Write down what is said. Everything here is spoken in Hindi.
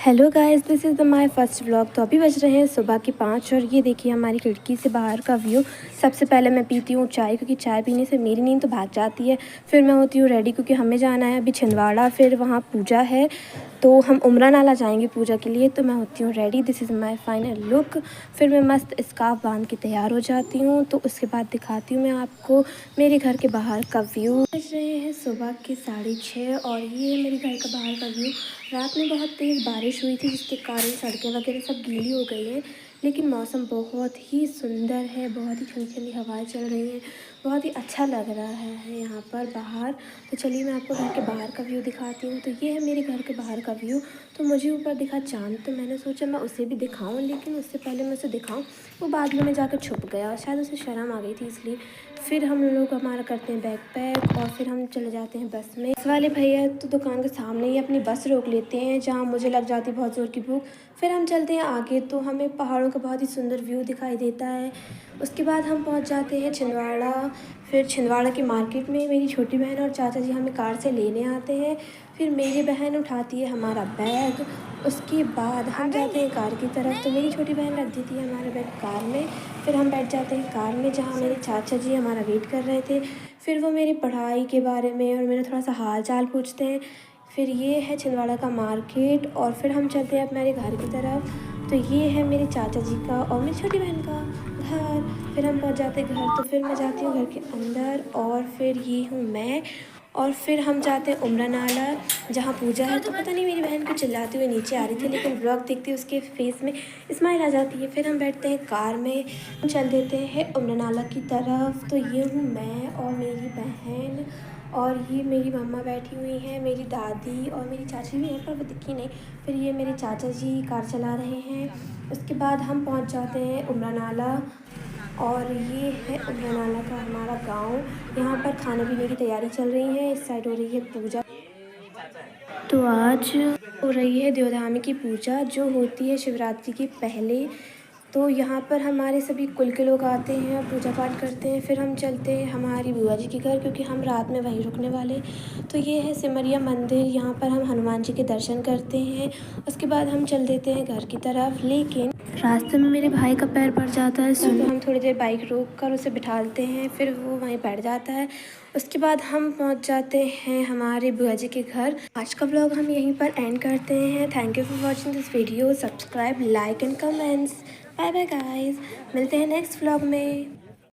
Hello guys, this is the my first vlog. तो अभी बज रहे हैं सुबह के 5 और ये देखिए हमारी खिड़की से बाहर का व्यू। सबसे पहले मैं पीती हूँ चाय, क्योंकि चाय पीने से मेरी नींद तो भाग जाती है। फिर मैं होती हूँ रेडी, क्योंकि हमें जाना है अभी छिंदवाड़ा, फिर वहाँ पूजा है तो हम उमरा नाला जाएंगे पूजा के लिए। तो मैं होती हूँ ready, this is my final look. फिर मैं मस्त स्कार्फ बांध के तैयार हो जाती हूँ। तो उसके बाद दिखाती हूँ मैं आपको मेरे घर के बाहर का व्यू। बज रहे हैं सुबह के 6:30 और ये है मेरे घर का बाहर का व्यू। रात में बहुत तेज़ बारिश हुई थी, जिसके कारण सड़कें वगैरह सब गीली हो गई हैं, लेकिन मौसम बहुत ही सुंदर है, बहुत ही ठंडी ठंडी हवाएं चल रही हैं, बहुत ही अच्छा लग रहा है यहाँ पर बाहर। तो चलिए मैं आपको घर के बाहर का व्यू दिखाती हूँ। तो ये है मेरे घर के बाहर का व्यू। तो मुझे ऊपर दिखा चाँद, तो मैंने सोचा मैं उसे भी दिखाऊँ, लेकिन उससे पहले मैं उसे दिखाऊँ वो बादलों में जाकर छुप गया, शायद उसे शर्म आ गई थी इसलिए। फिर हम लोग हमारा करते हैं बैग पैक और फिर हम चले जाते हैं बस में। बस वाले भैया तो दुकान के सामने ही अपनी बस रोक लेते हैं, जहाँ मुझे लग जाती है बहुत ज़ोर की भूख। फिर हम चलते हैं आगे, तो हमें पहाड़ों का बहुत ही सुंदर व्यू दिखाई देता है। उसके बाद हम पहुंच जाते हैं छिंदवाड़ा। फिर छिंदवाड़ा की मार्केट में मेरी छोटी बहन और चाचा जी हमें कार से लेने आते हैं। फिर मेरी बहन उठाती है हमारा बैग। उसके बाद हम जाते हैं कार की तरफ, तो मेरी छोटी बहन रख देती है हमारा बैग कार में। फिर हम बैठ जाते हैं कार में, जहाँ मेरे चाचा जी हमारा वेट कर रहे थे। फिर वो मेरी पढ़ाई के बारे में और मेरा थोड़ा सा हाल चाल पूछते हैं। फिर ये है छिंदवाड़ा का मार्केट और फिर हम चलते हैं अब मेरे घर की तरफ। तो ये है मेरे चाचा जी का और मेरी छोटी बहन का घर। फिर हम पहुंच जाते हैं घर, तो फिर मैं जाती हूँ घर के अंदर और फिर ये हूँ मैं। और फिर हम जाते हैं उमरा नाला, जहाँ पूजा है। तो पता नहीं मेरी बहन को चिल्लाती हुई नीचे आ रही थी, लेकिन ब्लॉग देखते उसके फेस में स्माइल आ जाती है। फिर हम बैठते हैं कार में, हम चल देते हैं उमरा नाला की तरफ। तो ये हूँ मैं और मेरी बहन और ये मेरी मम्मा बैठी हुई हैं, मेरी दादी और मेरी चाची भी हैं पर वो दिखी नहीं। फिर ये मेरे चाचा जी कार चला रहे हैं। उसके बाद हम पहुंच जाते हैं उमरा नाला और ये है उमरा नाला का हमारा गांव। यहाँ पर खाने पीने की तैयारी चल रही है, इस साइड हो रही है पूजा। तो आज हो रही है देवधामी की पूजा, जो होती है शिवरात्रि के पहले। तो यहाँ पर हमारे सभी कुल के लोग आते हैं और पूजा पाठ करते हैं। फिर हम चलते हैं हमारी बुआ जी के घर, क्योंकि हम रात में वहीं रुकने वाले। तो ये है सिमरिया मंदिर, यहाँ पर हम हनुमान जी के दर्शन करते हैं। उसके बाद हम चल देते हैं घर की तरफ, लेकिन रास्ते में मेरे भाई का पैर पड़ जाता है, तो हम थोड़ी देर बाइक रोक कर उसे बिठाते हैं, फिर वो वहीं बैठ जाता है। उसके बाद हम पहुंच जाते हैं हमारे बुआ जी के घर। आज का व्लॉग हम यहीं पर एंड करते हैं। Thank you for watching this video. Subscribe, like and comments. Bye bye guys, मिलते हैं नेक्स्ट व्लॉग में।